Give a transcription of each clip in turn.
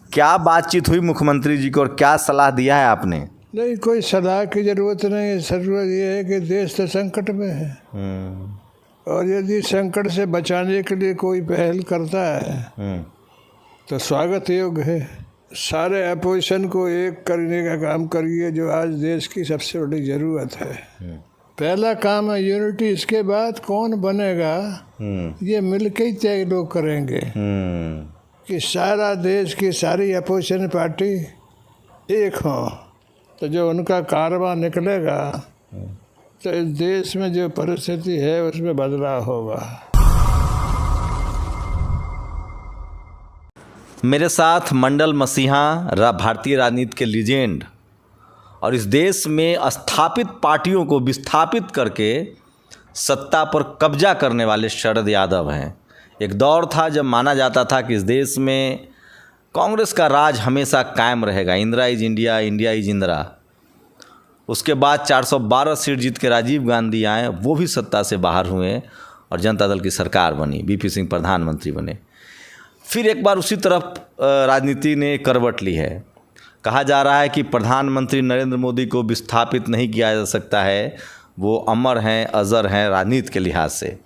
क्या बातचीत हुई मुख्यमंत्री जी को और क्या सलाह दिया है आपने? नहीं, कोई सलाह की ज़रूरत नहीं है। ज़रूरत ये है कि देश तो संकट में है और यदि संकट से बचाने के लिए कोई पहल करता है तो स्वागत योग्य है। सारे अपोजिशन को एक करने का काम करिए, जो आज देश की सबसे बड़ी ज़रूरत है। पहला काम है यूनिटी, इसके बाद कौन बनेगा ये मिलके ही तय लोग करेंगे कि सारा देश की सारी अपोजिशन पार्टी एक हो, तो जो उनका कारवां निकलेगा तो इस देश में जो परिस्थिति है उसमें बदलाव होगा। मेरे साथ मंडल मसीहा भारतीय राजनीति के लीजेंड और इस देश में स्थापित पार्टियों को विस्थापित करके सत्ता पर कब्जा करने वाले शरद यादव हैं। एक दौर था जब माना जाता था कि इस देश में कांग्रेस का राज हमेशा कायम रहेगा, Indira is India, India is Indira. उसके बाद 412 सीट जीत के राजीव गांधी आए, वो भी सत्ता से बाहर हुए और जनता दल की सरकार बनी, बीपी सिंह प्रधानमंत्री बने। फिर एक बार उसी तरफ राजनीति ने करवट ली है। कहा जा रहा है कि प्रधानमंत्री नरेंद्र मोदी को विस्थापित नहीं किया जा सकता है, वो अमर हैं, अजर हैं राजनीति के लिहाज से।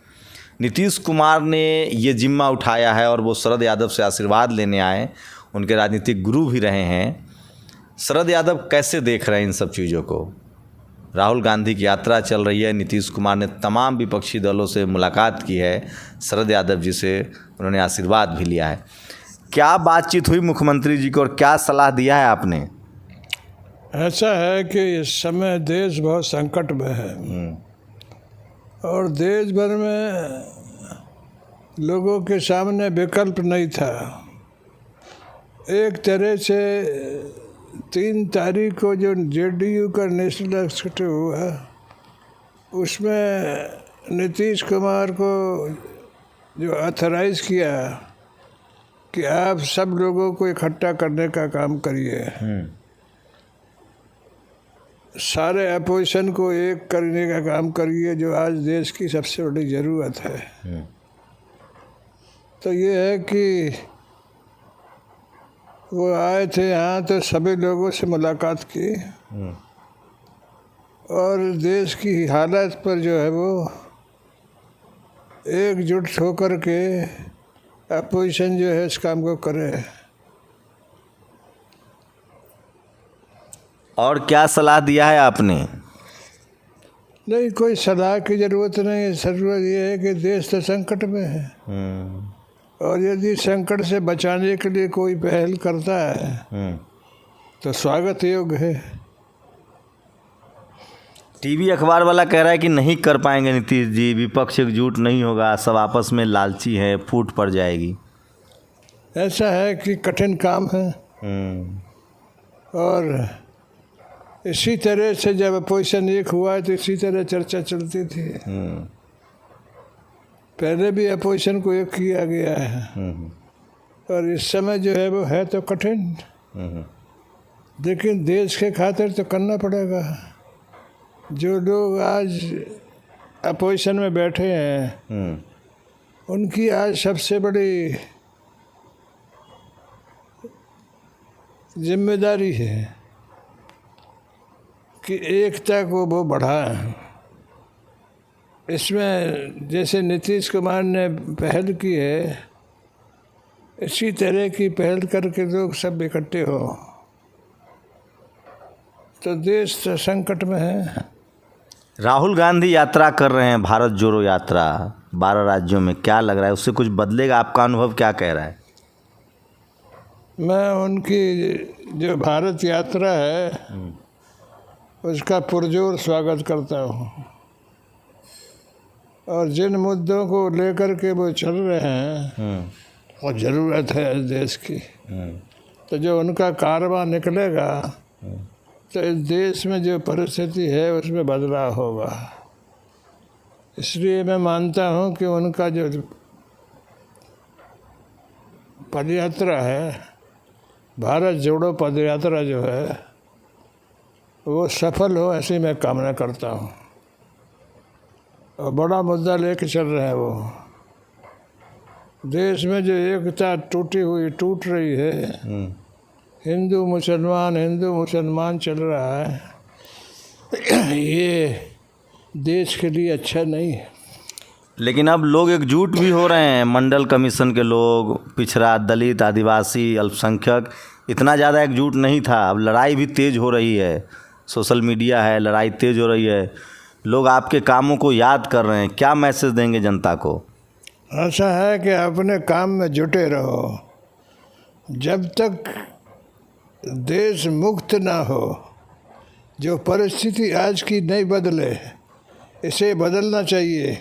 नीतीश कुमार ने ये जिम्मा उठाया है और वो शरद यादव से आशीर्वाद लेने आए, उनके राजनीतिक गुरु भी रहे हैं। शरद यादव कैसे देख रहे हैं इन सब चीज़ों को? राहुल गांधी की यात्रा चल रही है, नीतीश कुमार ने तमाम विपक्षी दलों से मुलाकात की है, शरद यादव जी से उन्होंने आशीर्वाद भी लिया है। क्या बातचीत हुई मुख्यमंत्री जी को और क्या सलाह दिया है आपने? ऐसा है कि इस समय देश बहुत संकट में है और देश भर में लोगों के सामने विकल्प नहीं था। एक तरह से 3 तारीख को जो जेडीयू का नेशनल एग्जीक्यूटिव हुआ, उसमें नीतीश कुमार को जो ऑथराइज किया कि आप सब लोगों को इकट्ठा करने का काम करिए, सारे अपोजिशन को एक करने का काम करिए, जो आज देश की सबसे बड़ी ज़रूरत है। तो ये है कि वो आए थे यहाँ, तो सभी लोगों से मुलाकात की और देश की हालत पर जो है वो एकजुट होकर के अपोजिशन जो है इस काम को करे। और क्या सलाह दिया है आपने? नहीं, कोई सलाह की ज़रूरत नहीं है। ज़रूरत ये है कि देश तो संकट में है और यदि संकट से बचाने के लिए कोई पहल करता है तो स्वागत योग्य है। टीवी अखबार वाला कह रहा है कि नहीं कर पाएंगे नीतीश जी, विपक्ष एकजुट नहीं होगा, सब आपस में लालची है, फूट पड़ जाएगी। ऐसा है कि कठिन काम है और इसी तरह से जब अपोजिशन एक हुआ तो इसी तरह चर्चा चलती थी। पहले भी अपोजिशन को एक किया गया है और इस समय जो है वो है तो कठिन, लेकिन देश के खातिर तो करना पड़ेगा। जो लोग आज अपोजिशन में बैठे हैं उनकी आज सबसे बड़ी जिम्मेदारी है कि एकता को वो बढ़ाएं। इसमें जैसे नीतीश कुमार ने पहल की है, इसी तरह की पहल करके लोग सब इकट्ठे हो तो देश तो संकट में है। राहुल गांधी यात्रा कर रहे हैं, भारत जोड़ो यात्रा 12 राज्यों में, क्या लग रहा है उससे कुछ बदलेगा? आपका अनुभव क्या कह रहा है? मैं उनकी जो भारत यात्रा है उसका पुरजोर स्वागत करता हूँ और जिन मुद्दों को लेकर के वो चल रहे हैं वो ज़रूरत है इस देश की, तो जो उनका कारवां निकलेगा तो इस देश में जो परिस्थिति है उसमें बदलाव होगा। इसलिए मैं मानता हूँ कि उनका जो पदयात्रा है, भारत जोड़ो पदयात्रा जो है, वो सफल हो ऐसी मैं कामना करता हूँ। और बड़ा मुद्दा लेके चल रहे हैं वो। देश में जो एकता टूट रही है हिंदू मुसलमान चल रहा है, ये देश के लिए अच्छा नहीं है। लेकिन अब लोग एकजुट भी हो रहे हैं, मंडल कमीशन के लोग, पिछड़ा, दलित, आदिवासी, अल्पसंख्यक, इतना ज़्यादा एकजुट नहीं था। अब लड़ाई भी तेज़ हो रही है, सोशल मीडिया है, लड़ाई तेज़ हो रही है, लोग आपके कामों को याद कर रहे हैं। क्या मैसेज देंगे जनता को? ऐसा है कि अपने काम में जुटे रहो, जब तक देश मुक्त ना हो, जो परिस्थिति आज की नहीं बदले, इसे बदलना चाहिए।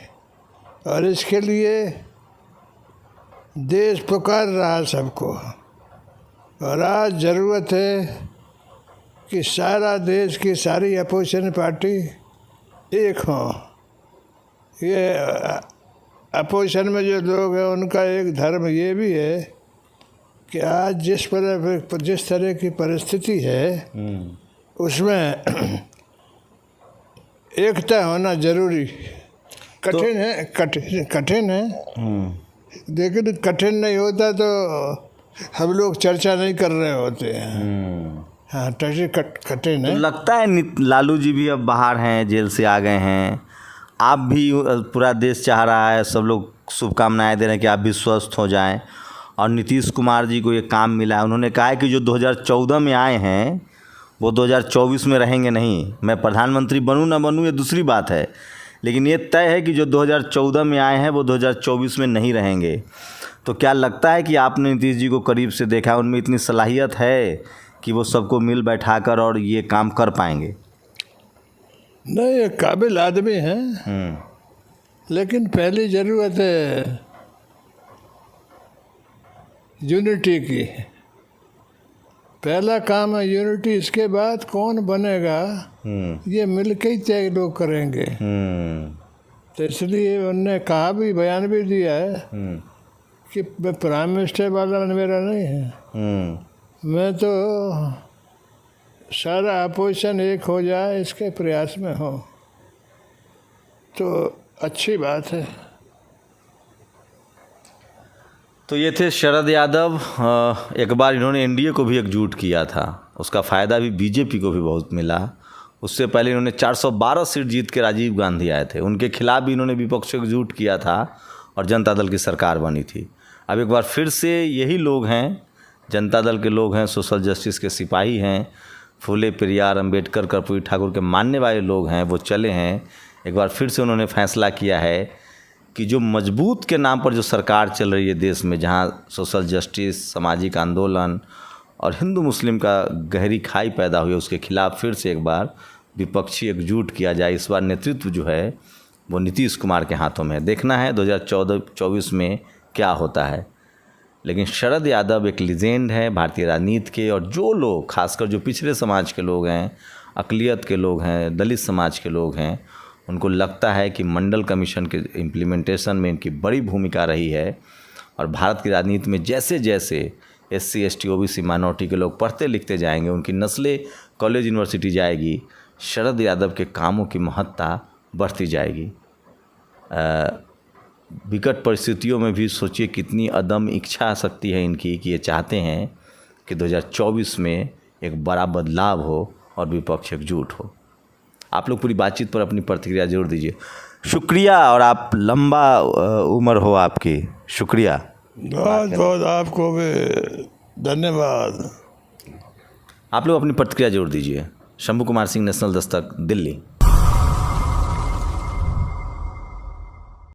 और इसके लिए देश पुकार रहा है सबको, और आज ज़रूरत है कि सारा देश की सारी अपोजिशन पार्टी एक हों। ये अपोजिशन में जो लोग हैं उनका एक धर्म ये भी है कि आज जिस तरह की परिस्थिति है उसमें एकता होना जरूरी। कठिन है, कठिन है, लेकिन कठिन नहीं होता तो हम लोग चर्चा नहीं कर रहे होते हैं। हाँ, कठिन है। तो लगता है लालू जी भी अब बाहर हैं, जेल से आ गए हैं, आप भी, पूरा देश चाह रहा है, सब लोग शुभकामनाएं दे रहे हैं कि आप भी स्वस्थ हो जाएं। और नीतीश कुमार जी को ये काम मिला है, उन्होंने कहा है कि जो 2014 में आए हैं वो 2024 में रहेंगे नहीं। मैं प्रधानमंत्री बनूं ना बनूं ये दूसरी बात है, लेकिन ये तय है कि जो 2014 में आए हैं वो 2024 में नहीं रहेंगे। तो क्या लगता है कि आपने नीतीश जी को करीब से देखा, उनमें इतनी सलाहियत है कि वो सबको मिल बैठाकर और ये काम कर पाएंगे? नहीं, ये काबिल आदमी हैं, लेकिन पहली ज़रूरत है यूनिटी की। पहला काम है यूनिटी, इसके बाद कौन बनेगा ये मिल के ही तय लोग करेंगे। तो इसलिए उनने कहा भी, बयान भी दिया है कि प्राइम मिनिस्टर वाला मेरा नहीं है, मैं तो सारा अपोजिशन एक हो जाए इसके प्रयास में हो, तो अच्छी बात है। तो ये थे शरद यादव। एक बार इन्होंने एनडीए को भी एकजुट किया था, उसका फ़ायदा भी बीजेपी को भी बहुत मिला। उससे पहले इन्होंने 412 सीट जीत के राजीव गांधी आए थे, उनके खिलाफ भी इन्होंने विपक्ष को एकजुट किया था और जनता दल की सरकार बनी थी। अब एक बार फिर से यही लोग हैं, जनता दल के लोग हैं, सोशल जस्टिस के सिपाही हैं, फूले पेरियार, अंबेडकर, कर्पूरी ठाकुर के मानने वाले लोग हैं, वो चले हैं। एक बार फिर से उन्होंने फैसला किया है कि जो मजबूत के नाम पर जो सरकार चल रही है देश में, जहाँ सोशल जस्टिस, सामाजिक आंदोलन और हिंदू मुस्लिम का गहरी खाई पैदा हुई है, उसके खिलाफ फिर से एक बार विपक्षी एकजुट किया जाए। इस बार नेतृत्व जो है वो नीतीश कुमार के हाथों में है। देखना है 2024 में क्या होता है। लेकिन शरद यादव एक लीजेंड है भारतीय राजनीति के, और जो लोग, खासकर जो पिछड़े समाज के लोग हैं, अक़लियत के लोग हैं, दलित समाज के लोग हैं, उनको लगता है कि मंडल कमीशन के इम्प्लीमेंटेशन में इनकी बड़ी भूमिका रही है। और भारत की राजनीति में जैसे जैसे SC ST OBC माइनॉरिटी के लोग पढ़ते लिखते जाएंगे, उनकी नस्लें कॉलेज यूनिवर्सिटी जाएगी, शरद यादव के कामों की महत्ता बढ़ती जाएगी। विकट परिस्थितियों में भी सोचिए कितनी अदम इच्छा शक्ति है इनकी कि ये चाहते हैं कि 2024 में एक बड़ा बदलाव हो और विपक्ष एकजुट हो। आप लोग पूरी बातचीत पर अपनी प्रतिक्रिया जरूर दीजिए। शुक्रिया, और आप लंबा उम्र हो आपकी। शुक्रिया, बहुत बहुत आपको भी धन्यवाद। आप लोग अपनी प्रतिक्रिया जरूर दीजिए। शंभू कुमार सिंह, नेशनल दस्तक, दिल्ली।